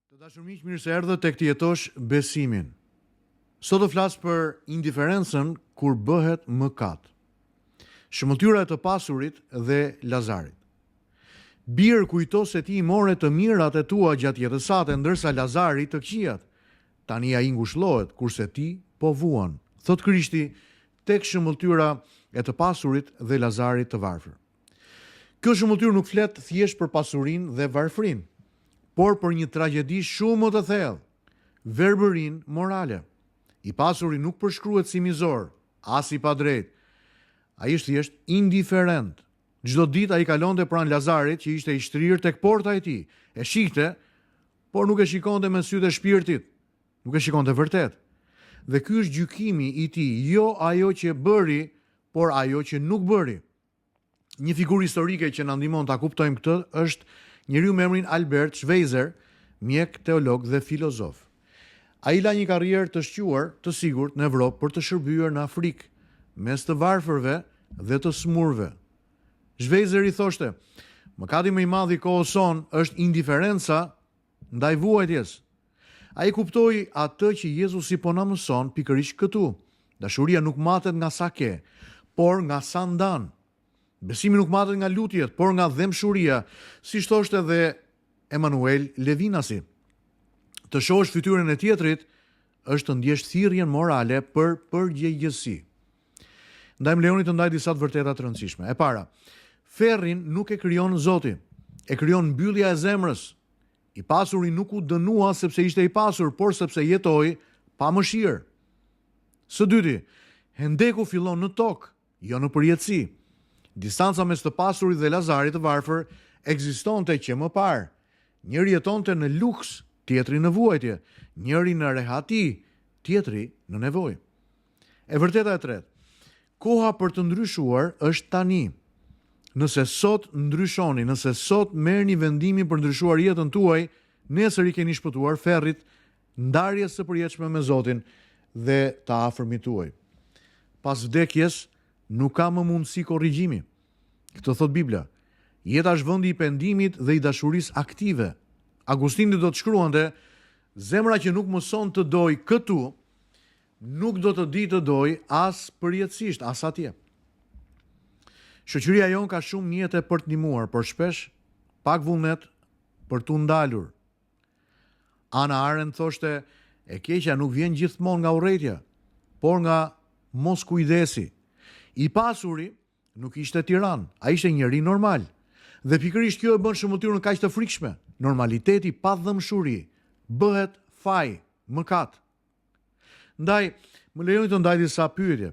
Të dashur miq, mirë se erdhët tek të jetosh besimin. Sot do flas për indiferencën kur bëhet mëkat. Shëmëtyra e të pasurit dhe Lazarit. Bir kujto se ti i more të mirat e tua gjatë jetës sate, ndërsa Lazari të këqijat. Tani ai ngushëllohet, kurse ti po vuan, thot Krishti tek shëmëtyra e të pasurit dhe Lazarit të varfër. Kjo shëmëtyrë nuk flet thjesht për pasurinë dhe varfrinë, por për një tragjedi shumë më të thellë, verbërinë morale. I pasuri nuk përshkruhet si mizor, as i padrejt. Ai është thjesht indiferent. Çdo ditë ai kalonte pranë Lazarit që ishte i shtrirë tek porta e tij. E shihte, por nuk e shikonte me sytë e shpirtit. Nuk e shikonte vërtet. Dhe ky është gjykimi i tij, jo ajo që bëri, por ajo që nuk bëri. Një figurë historike që na ndihmon ta kuptojmë këtë është njeriu me emrin Albert Schweitzer, mjek, teolog dhe filozof. Ai la një karrierë të shquar, të sigurt në Evropë për të shërbyer në Afrikë, mes të varfërve dhe të smurve. Schweitzer i thoshte: "Mëkati më i madh i kohës son është indiferenca ndaj vuajtjes." Ai kuptoi atë që Jezusi po na mëson pikërisht këtu. Dashuria nuk matet nga sa ke, por nga sa ndan. Besimi nuk matet nga lutjet, por nga dhemshuria, si thoshte edhe Emanuel Levinasi. Të shohësh fytyrën e tjetrit është të ndjesh thirrjen morale për përgjegjësi. Ndaj më lejoni të ndaj disa të vërteta të rëndësishme. E para, ferrin nuk e krijon Zoti, e krijon mbyllja e zemrës. I pasuri nuk u dënua sepse ishte i pasur, por sepse jetoi pa mëshirë. Së dyti, hendeku fillon në tokë, jo në përjetësi. Distanca mes të pasurit dhe Lazarit të varfër ekzistonte që më parë. Njëri jetonte në luks, tjetri në vuajtje, njëri në rehati, tjetri në nevojë. E vërteta e tretë, koha për të ndryshuar është tani. Nëse sot ndryshoni, nëse sot merrni vendimin për ndryshuar jetën tuaj, nesër i keni shpëtuar ferrit ndarjes së përjetshme me Zotin dhe të afërmit tuaj. Pas vdekjes nuk ka më mundësi korrigjimi. Këtë thot Bibla. Jeta është vendi i pendimit dhe i dashurisë aktive. Agustini do të shkruante: zemra që nuk mëson të doj këtu, nuk do të di të doj as përjetësisht, as atje. Shoqëria jon ka shumë mjete për të ndihmuar, por shpesh pak vullnet për t'u ndalur. Ana Arendt thoshte: e keqja nuk vjen gjithmonë nga urrëtia, por nga moskujdesi. I pasuri nuk ishte tiran, ai ishte njeri normal. Dhe pikërisht kjo e bën shëmëtyrën kaq të frikshme. Normaliteti pa dhëmshuri bëhet faj, mëkat. Ndaj, më lejoni të ndaj disa pyetje.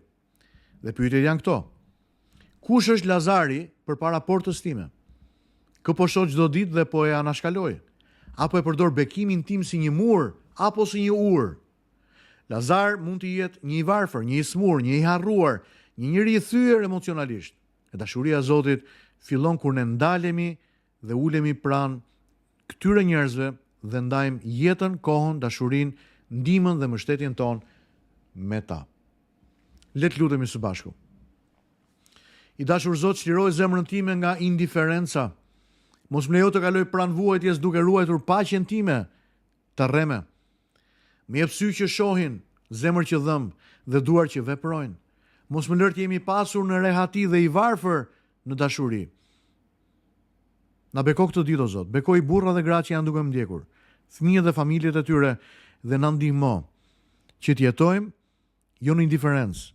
Dhe pyetjet janë këto: kush është Lazari përpara portës time? Kë po shoh çdo ditë dhe po e anashkaloj? Apo e përdor bekimin tim si një mur apo si një ur? Lazar mund të jetë një i varfër, një i smur, një i harruar, një njeri i thyer emocionalisht. E dashuria e Zotit fillon kur ne ndalemi dhe ulemi pranë këtyre njerëzve dhe ndajmë jetën, kohën, dashurinë, ndihmën dhe mbështetjen tonë me ta. Le të lutemi së bashku. I dashur Zot, çliroj zemrën time nga indiferenca. Mos më lejo të kaloj pranë vuajtjes duke ruajtur paqen time të rreme. Më jep sy që shohin, zemër që dhëmb dhe duar që veprojnë. Mos më lër të jemi pasur në rehati dhe i varfër në dashuri. Na beko këtë ditë o Zot, bekoj burra dhe gra që janë duke më ndjekur, fëmijët dhe familjet e tyre, dhe na ndihmo që të jetojmë jo në indiferencë,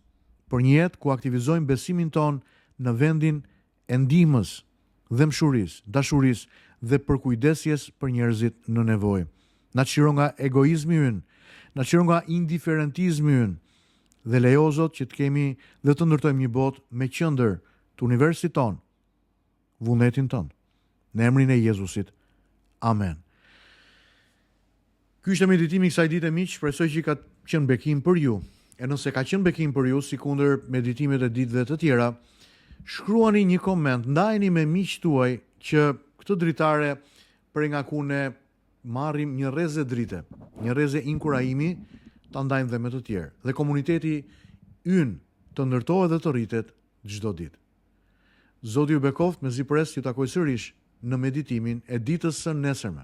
por një jetë ku aktivizojmë besimin ton në vendin e ndihmës, dhemshurisë, dashurisë dhe përkujdesjes për njerëzit në nevojë. Na çliro nga egoizmi ynë, na çliro nga indiferentizmi ynë, dhe lejo Zot që të kemi dhe të ndërtojmë një botë me qendër të universit ton, vullnetin ton. Në emrin e Jezusit. Amen. Ky ishte meditimi i kësaj dite miq, shpresoj që ka qenë bekim për ju. E nëse ka qenë bekim për ju, sikundër meditimet e ditëve të tjera, shkruani një koment, ndajeni me miq tuaj që këtë dritare për nga ku ne marrim një rrezë drite, një rrezë inkurajimi, ta ndajmë dhe me të tjerë. Dhe komuniteti ynë të ndërtohet dhe të rritet çdo ditë. Zoti ju bekoft, me zi pres ju takoj sërish në meditimin e ditës së nesërme.